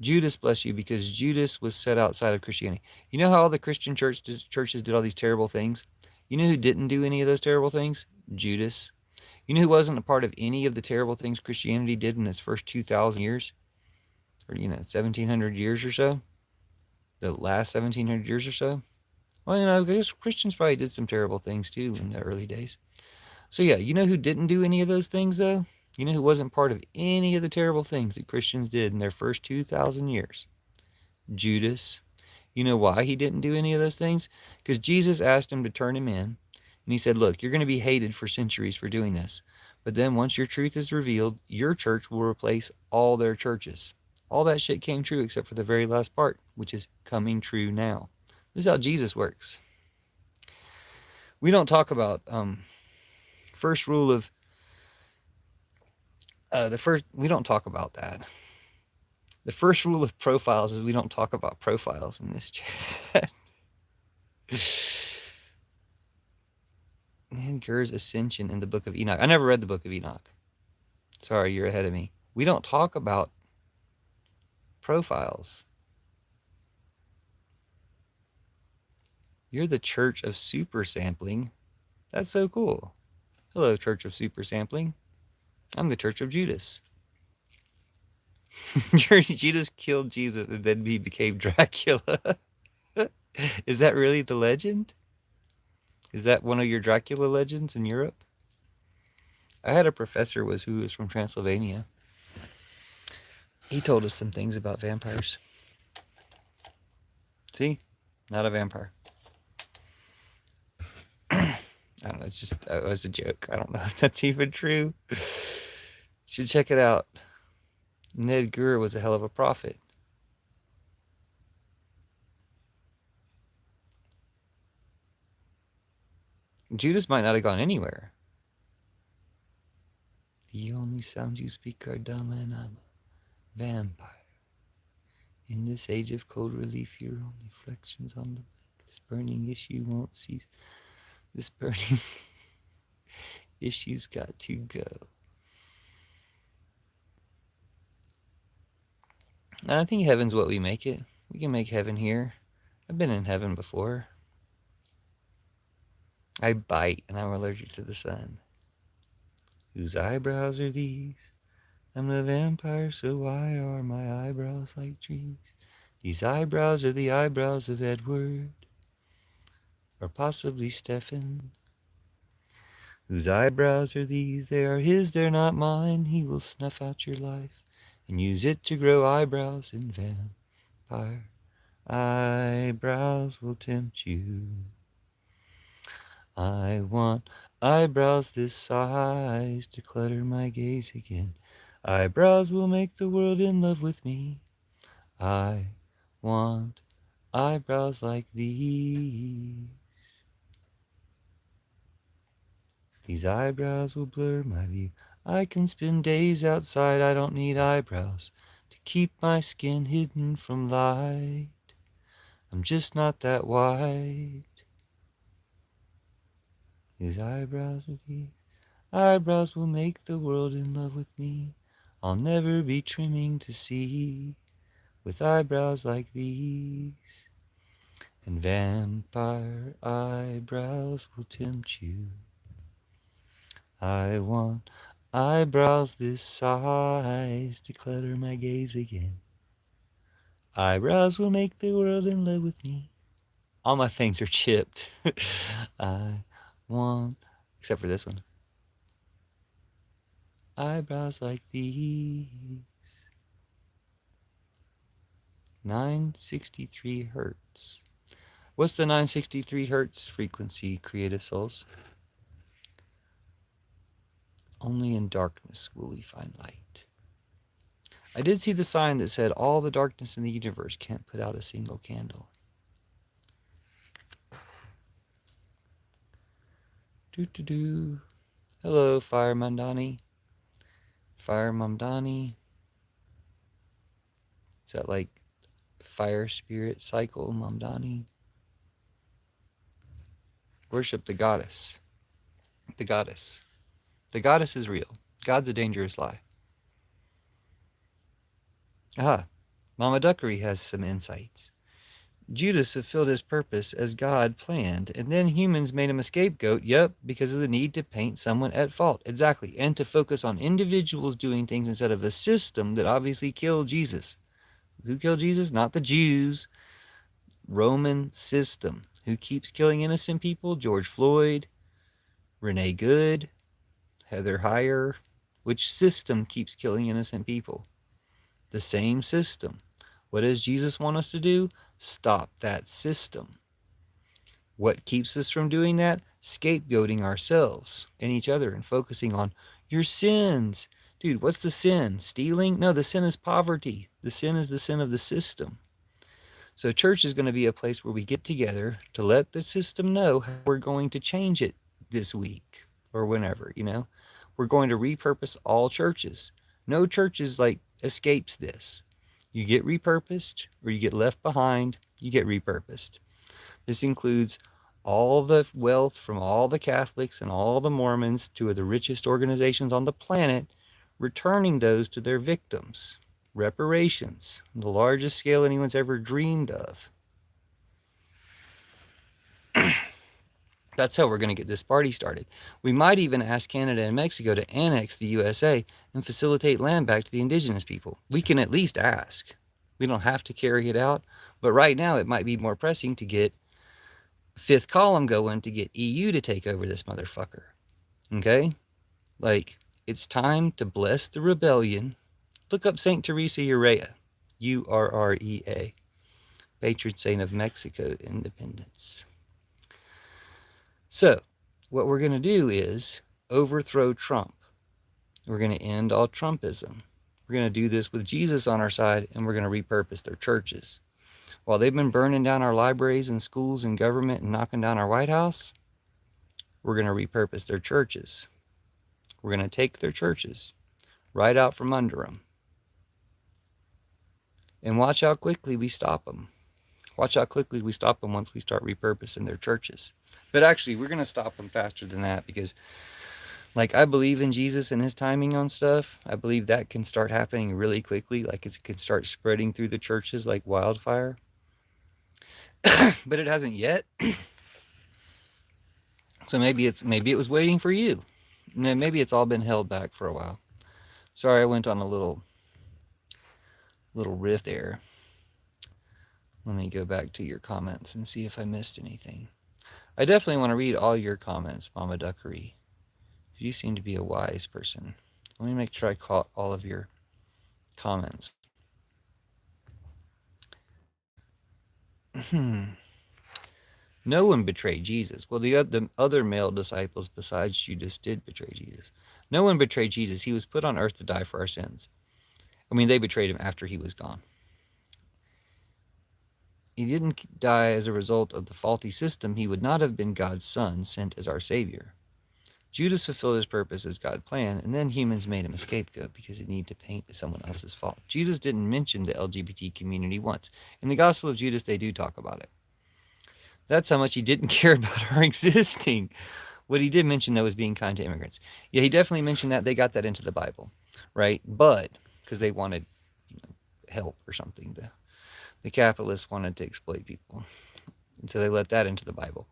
Judas bless you, because Judas was set outside of Christianity. You know how all the Christian churches did all these terrible things? You know who didn't do any of those terrible things? Judas. You know who wasn't a part of any of the terrible things Christianity did in its first 2,000 years? Or, 1,700 years or so? The last 1,700 years or so? Well, I guess Christians probably did some terrible things too in the early days. So yeah, you know who didn't do any of those things though? You know who wasn't part of any of the terrible things that Christians did in their first 2,000 years? Judas. You know why he didn't do any of those things? Because Jesus asked him to turn him in. And And he said, look, you're going to be hated for centuries for doing this. But then once your truth is revealed, your church will replace all their churches. All that shit came true except for the very last part, which is coming true now. This is how Jesus works. We don't talk about first rule of we don't talk about that. The first rule of profiles is we don't talk about profiles in this chat. And Gur's ascension in the book of Enoch. I never read the book of Enoch. Sorry, you're ahead of me. We don't talk about profiles. You're the Church of Super Sampling. That's so cool. Hello, Church of Super Sampling. I'm the Church of Judas. Judas killed Jesus and then he became Dracula. Is that really the legend? Is that one of your Dracula legends in Europe? I had a professor who was from Transylvania. He told us some things about vampires. See? Not a vampire. I don't know. It was a joke. I don't know if that's even true. You should check it out. Ned Gur was a hell of a prophet. Judas might not have gone anywhere. The only sounds you speak are dumb and I'm a vampire. In this age of cold relief, your only reflections on the lake. This burning issue won't cease. This burning issue's got to go. I think heaven's what we make it. We can make heaven here. I've been in heaven before. I bite and I'm allergic to the sun. Whose eyebrows are these? I'm the vampire, so why are my eyebrows like trees? These eyebrows are the eyebrows of Edward, or possibly Stephen. Whose eyebrows are these? They are his, they're not mine. He will snuff out your life and use it to grow eyebrows in vampire. Eyebrows will tempt you. I want eyebrows this size to clutter my gaze again. Eyebrows will make the world in love with me. I want eyebrows like these. These eyebrows will blur my view. I can spend days outside. I don't need eyebrows to keep my skin hidden from light. I'm just not that white. These eyebrows are these. Eyebrows will make the world in love with me. I'll never be trimming to see with eyebrows like these. And vampire eyebrows will tempt you. I want eyebrows this size to clutter my gaze again. Eyebrows will make the world in love with me. All my things are chipped. I want, except for this one. Eyebrows like these. 963 hertz. What's the 963 hertz frequency, creative souls? Only in darkness will we find light. I did see the sign that said all the darkness in the universe can't put out a single candle. Doo-doo-doo. Hello, Fire Mamdani. Fire Mamdani. Is that like fire spirit cycle, Mamdani? Worship the goddess. The goddess. The goddess is real. God's a dangerous lie. Aha. Mama Duckery has some insights. Judas fulfilled his purpose as God planned, and then humans made him a scapegoat, yep, because of the need to paint someone at fault. Exactly. And to focus on individuals doing things instead of a system that obviously killed Jesus. Who killed Jesus? Not the Jews. Roman system. Who keeps killing innocent people? George Floyd, Renee Good, Heather Heyer. Which system keeps killing innocent people? The same system. What does Jesus want us to do? Stop that system. What keeps us from doing that? scapegoating ourselves and each other and focusing on your sins. Dude, what's the sin? Stealing? No, the sin is poverty. The sin is the sin of the system. So church is going to be a place where we get together to let the system know how we're going to change it this week or whenever, you know. We're going to repurpose all churches. No churches like escapes this. You get repurposed or you get left behind, you get repurposed. This includes all the wealth from all the Catholics and all the Mormons, two of the richest organizations on the planet, returning those to their victims. Reparations, the largest scale anyone's ever dreamed of. That's how we're going to get this party started. We might even ask Canada and Mexico to annex the USA and facilitate land back to the indigenous people. We can at least ask. We don't have to carry it out, but right now it might be more pressing to get fifth column going to get EU to take over this motherfucker. Okay? Like, it's time to bless the rebellion. Look up St. Teresa Urrea, Urrea, patron saint of Mexico independence. So, what we're going to do is overthrow Trump. We're going to end all Trumpism. We're going to do this with Jesus on our side, and we're going to repurpose their churches. While they've been burning down our libraries and schools and government and knocking down our White House, we're going to repurpose their churches. We're going to take their churches right out from under them. And watch how quickly we stop them. Watch how quickly we stop them once we start repurposing their churches. But actually, we're going to stop them faster than that because, like, I believe in Jesus and his timing on stuff. I believe that can start happening really quickly. Like, it could start spreading through the churches like wildfire. But it hasn't yet. So maybe it was waiting for you. Maybe it's all been held back for a while. Sorry, I went on a little riff there. Let me go back to your comments and see if I missed anything. I definitely want to read all your comments, Mama Duckery. You seem to be a wise person. Let me make sure I caught all of your comments. No one betrayed Jesus. Well, the other male disciples besides Judas did betray Jesus. No one betrayed Jesus. He was put on earth to die for our sins. I mean, they betrayed him after he was gone. He didn't die as a result of the faulty system. He would not have been God's son sent as our savior. Judas fulfilled his purpose as God's plan, and then humans made him a scapegoat because they need to paint someone else's fault. Jesus didn't mention the LGBT community once. In the Gospel of Judas, they do talk about it. That's how much he didn't care about our existing. What he did mention, though, was being kind to immigrants. Yeah, he definitely mentioned that. They got that into the Bible, right? But, because they wanted help or something. The capitalists wanted to exploit people. And so they let that into the Bible.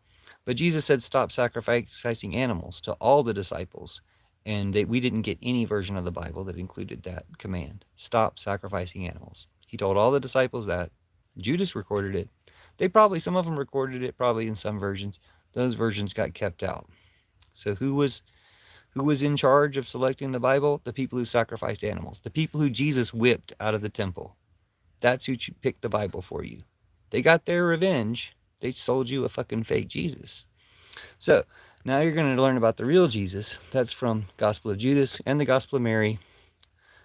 But Jesus said, stop sacrificing animals to all the disciples. And we didn't get any version of the Bible that included that command. Stop sacrificing animals. He told all the disciples that. Judas recorded it. Some of them recorded it probably in some versions. Those versions got kept out. So who was in charge of selecting the Bible? The people who sacrificed animals. The people who Jesus whipped out of the temple. That's who picked the Bible for you. They got their revenge. They sold you a fucking fake Jesus. So, now you're going to learn about the real Jesus. That's from Gospel of Judas and the Gospel of Mary.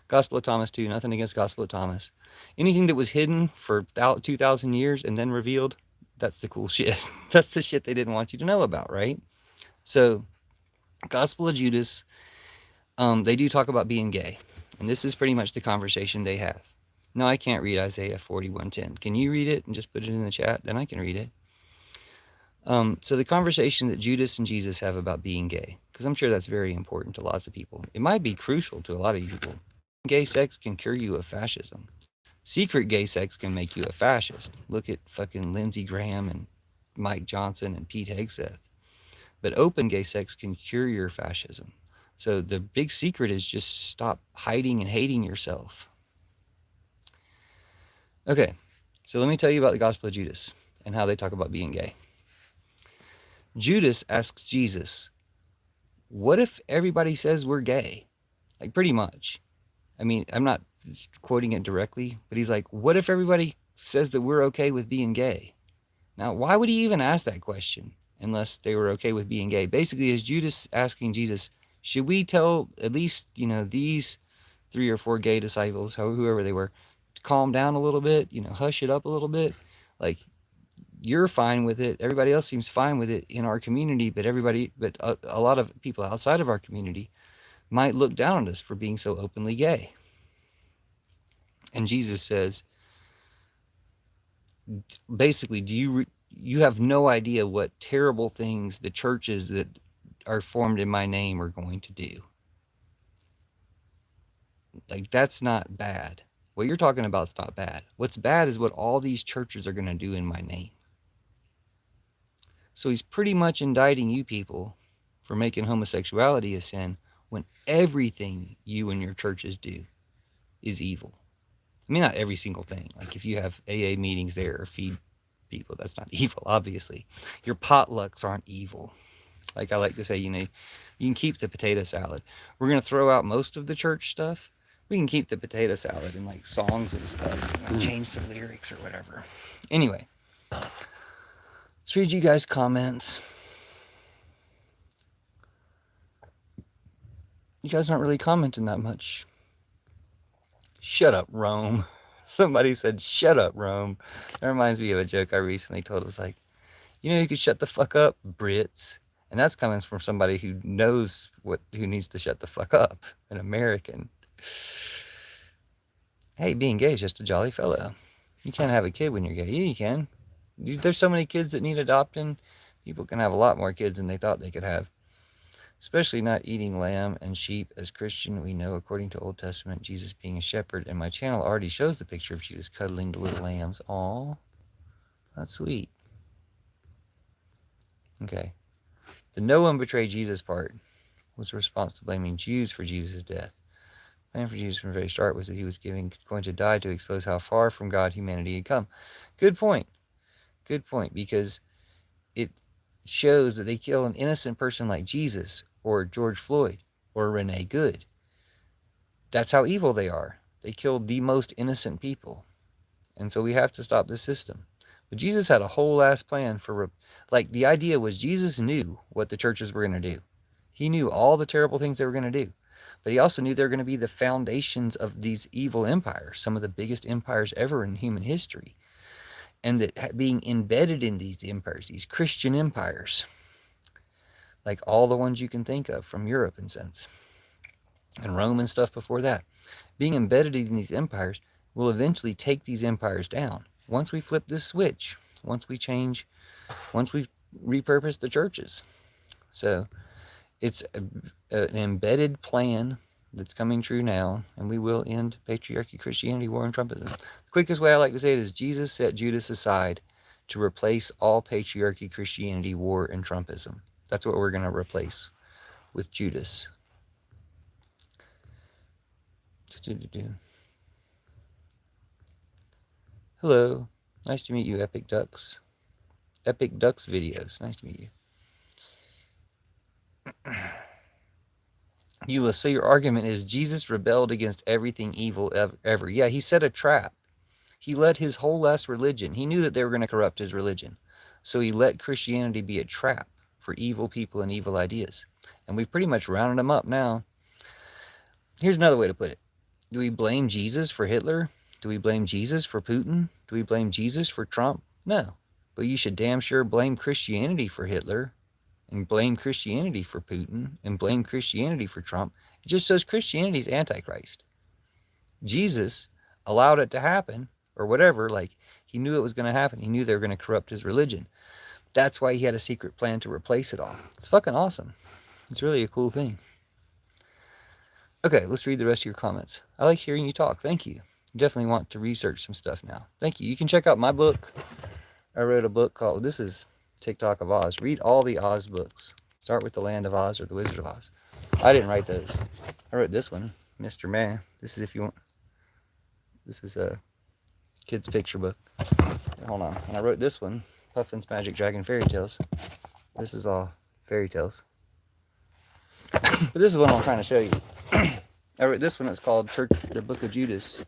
Gospel of Thomas too. Nothing against Gospel of Thomas. Anything that was hidden for 2,000 years and then revealed, that's the cool shit. That's the shit they didn't want you to know about, right? So, Gospel of Judas, they do talk about being gay. And this is pretty much the conversation they have. No, I can't read Isaiah 41:10. Can you read it and just put it in the chat? Then I can read it. So the conversation that Judas and Jesus have about being gay, because I'm sure that's very important to lots of people. It might be crucial to a lot of people. Gay sex can cure you of fascism. Secret gay sex can make you a fascist. Look at fucking Lindsey Graham and Mike Johnson and Pete Hegseth. But open gay sex can cure your fascism. So the big secret is just stop hiding and hating yourself. Okay, so let me tell you about the Gospel of Judas and how they talk about being gay. Judas asks Jesus, what if everybody says we're gay? Like, pretty much. I mean, I'm not quoting it directly, but he's like, what if everybody says that we're okay with being gay? Now, why would he even ask that question? unless they were okay with being gay. Basically, is Judas asking Jesus, should we tell at least, these 3 or 4 gay disciples, whoever they were, to calm down a little bit, hush it up a little bit? Like, you're fine with it. Everybody else seems fine with it in our community, but a lot of people outside of our community might look down on us for being so openly gay. And Jesus says, basically, you have no idea what terrible things the churches that are formed in my name are going to do. Like, that's not bad. What you're talking about is not bad. What's bad is what all these churches are going to do in my name. So he's pretty much indicting you people for making homosexuality a sin when everything you and your churches do is evil. I mean, not every single thing. Like, if you have AA meetings there or feed people, that's not evil, obviously. Your potlucks aren't evil. Like I like to say, you can keep the potato salad. We're going to throw out most of the church stuff. We can keep the potato salad and like songs and stuff. And change some lyrics or whatever. Anyway, let's read you guys' comments. You guys aren't really commenting that much. Shut up, Rome. Somebody said, shut up, Rome. That reminds me of a joke I recently told. It was like, you could shut the fuck up, Brits. And that's coming from somebody who knows who needs to shut the fuck up. An American. Hey, being gay is just a jolly fellow. You can't have a kid when you're gay. Yeah, you can. There's so many kids that need adopting. People can have a lot more kids than they thought they could have. Especially not eating lamb and sheep. As Christian, we know, according to Old Testament, Jesus being a shepherd. And my channel already shows the picture of Jesus cuddling the little lambs. Aw, that's sweet. Okay. The no one betrayed Jesus part was a response to blaming Jews for Jesus' death. The plan for Jesus from the very start was that he was going to die to expose how far from God humanity had come. Good point. Good point, because it shows that they kill an innocent person like Jesus or George Floyd or Renee Good. That's how evil they are. They killed the most innocent people. And so we have to stop this system. But Jesus had a whole ass plan for, the idea was Jesus knew what the churches were going to do. He knew all the terrible things they were going to do. But he also knew they were going to be the foundations of these evil empires, some of the biggest empires ever in human history. And that being embedded in these empires, these Christian empires, like all the ones you can think of from Europe and since, and Rome and stuff before that, being embedded in these empires will eventually take these empires down. Once we flip this switch, once we repurpose the churches. So it's an embedded plan that's coming true now, and we will end patriarchy, Christianity, war, and Trumpism. The quickest way I like to say it is Jesus set Judas aside to replace all patriarchy, Christianity, war, and Trumpism. That's what we're going to replace with Judas. Hello. Nice to meet you, Epic Ducks. Epic Ducks videos. Nice to meet you. Eula, so your argument is Jesus rebelled against everything evil ever. Yeah, he set a trap. He let his whole last religion. He knew that they were going to corrupt his religion. So he let Christianity be a trap for evil people and evil ideas. And we've pretty much rounded them up now. Here's another way to put it. Do we blame Jesus for Hitler? Do we blame Jesus for Putin? Do we blame Jesus for Trump? No. But you should damn sure blame Christianity for Hitler, and blame Christianity for Putin, and blame Christianity for Trump. It just shows Christianity's Antichrist. Jesus allowed it to happen, or whatever, he knew it was going to happen. He knew they were going to corrupt his religion. That's why he had a secret plan to replace it all. It's fucking awesome. It's really a cool thing. Okay, let's read the rest of your comments. I like hearing you talk. Thank you. You definitely want to research some stuff now. Thank you. You can check out my book. I wrote a book called, this is TikTok of Oz. Read all the Oz books. Start with The Land of Oz or The Wizard of Oz. I didn't write those. I wrote this one, Mr. Man. This is if you want. This is a kid's picture book. Hold on. And I wrote this one, Puffin's Magic Dragon Fairy Tales. This is all fairy tales. But this is what I'm trying to show you. I wrote this one. It's called the Book of Judas.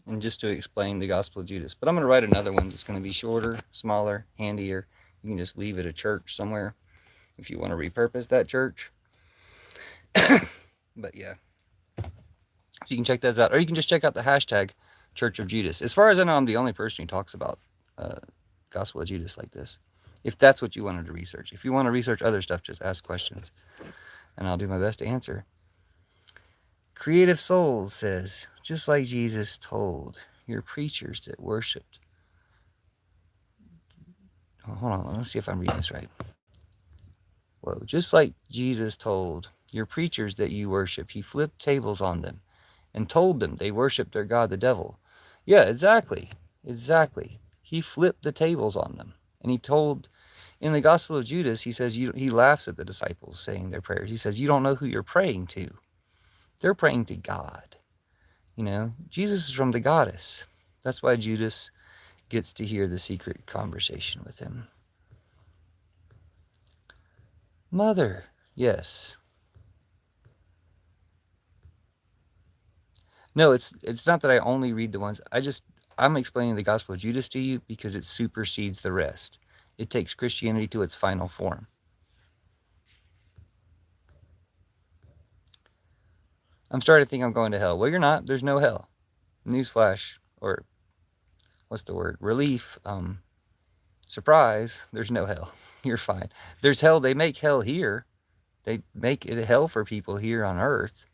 and just to explain the Gospel of Judas. But I'm going to write another one that's going to be shorter, smaller, handier. You can just leave it at a church somewhere if you want to repurpose that church. But yeah, so you can check those out, or you can just check out the hashtag Church of Judas. As far as I know, I'm the only person who talks about Gospel of Judas like this. If that's what you wanted to research. If you want to research other stuff, just ask questions, and I'll do my best to answer. Creative Souls says, just like Jesus told your preachers that worshipped. Oh, hold on, let me see if I'm reading this right. Whoa, just like Jesus told your preachers that you worship, he flipped tables on them and told them they worship their god, the devil. Yeah, exactly. He flipped the tables on them. And he told, in the Gospel of Judas, he says, he laughs at the disciples saying their prayers. He says, you don't know who you're praying to. They're praying to God. You know, Jesus is from the goddess. That's why Judas gets to hear the secret conversation with him. Mother, yes. No, it's not that I only read the ones. I'm explaining the Gospel of Judas to you because it supersedes the rest. It takes Christianity to its final form. I'm starting to think I'm going to hell. Well, you're not. There's no hell. Newsflash, or what's the word? Relief. Surprise. There's no hell. You're fine. There's hell. They make hell here. They make it hell for people here on earth.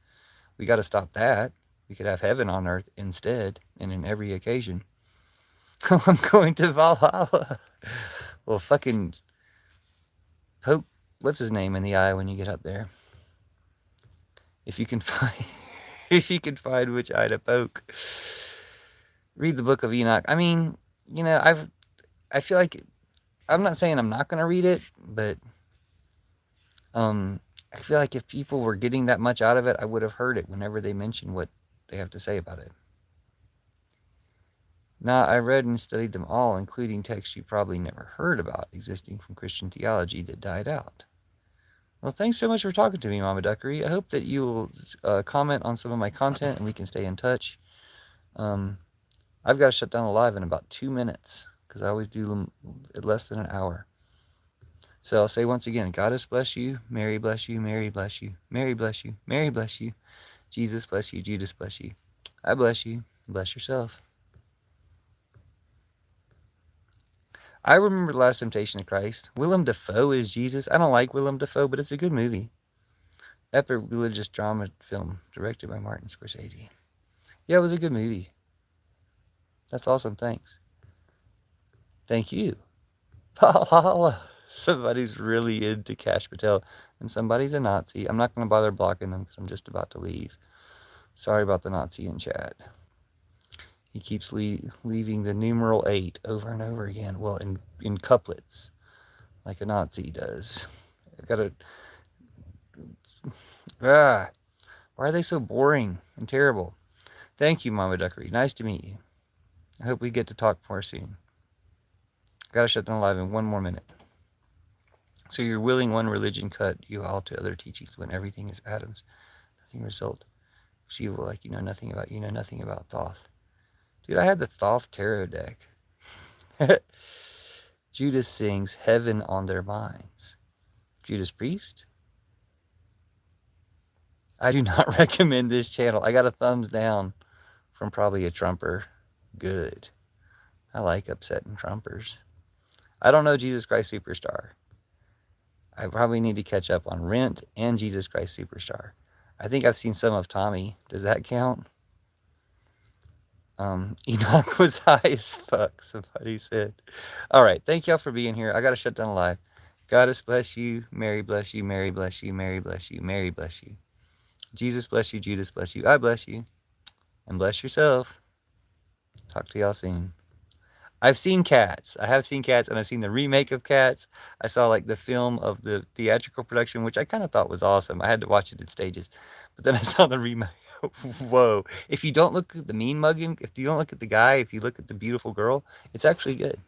We got to stop that. We could have heaven on earth instead, and in every occasion. I'm going to Valhalla. Well, fucking poke, what's his name, in the eye when you get up there. If you can find which eye to poke. Read the Book of Enoch. I mean, you know, I feel like, I'm not saying I'm not going to read it, but I feel like if people were getting that much out of it, I would have heard it whenever they mention what they have to say about it. Now, I read and studied them all, including texts you probably never heard about existing from Christian theology that died out. Well, thanks so much for talking to me, Mama Duckery. I hope that you will comment on some of my content and we can stay in touch. I've got to shut down the live in about 2 minutes because I always do them at less than an hour. So I'll say once again, Goddess bless you, Mary bless you, Mary bless you, Mary bless you, Mary bless you, Jesus bless you, Judas bless you. I bless you, bless yourself. I remember The Last Temptation of Christ. Willem Dafoe is Jesus. I don't like Willem Dafoe, but it's a good movie. Epic religious drama film directed by Martin Scorsese. Yeah, it was a good movie. That's awesome. Thanks. Thank you. Valhalla. Somebody's really into Cash Patel, and somebody's a Nazi. I'm not going to bother blocking them because I'm just about to leave. Sorry about the Nazi in chat. He keeps leaving the numeral 8 over and over again. Well, in couplets, like a Nazi does. I gotta... why are they so boring and terrible? Thank you, Mama Duckery. Nice to meet you. I hope we get to talk more soon. Gotta shut down live in 1 more minute. So you're willing one religion cut you all to other teachings when everything is atoms. Nothing result. She will like you know nothing about Thoth. Dude, I had the Thoth tarot deck. Judas sings Heaven on Their Minds. Judas Priest? I do not recommend this channel. I got a thumbs down from probably a Trumper. Good. I like upsetting Trumpers. I don't know Jesus Christ Superstar. I probably need to catch up on Rent and Jesus Christ Superstar. I think I've seen some of Tommy. Does that count? Enoch was high as fuck, somebody said. All right, thank y'all for being here. I got to shut down the live. Goddess bless you, Mary bless you, Mary bless you, Mary bless you, Mary bless you. Jesus bless you, Judas bless you, I bless you, and bless yourself. Talk to y'all soon. I've seen Cats. I have seen Cats, and I've seen the remake of Cats. I saw like the film of the theatrical production, which I kind of thought was awesome. I had to watch it in stages, but then I saw the remake. Whoa. If you don't look at the mean mugging, if you don't look at the guy, if you look at the beautiful girl, it's actually good.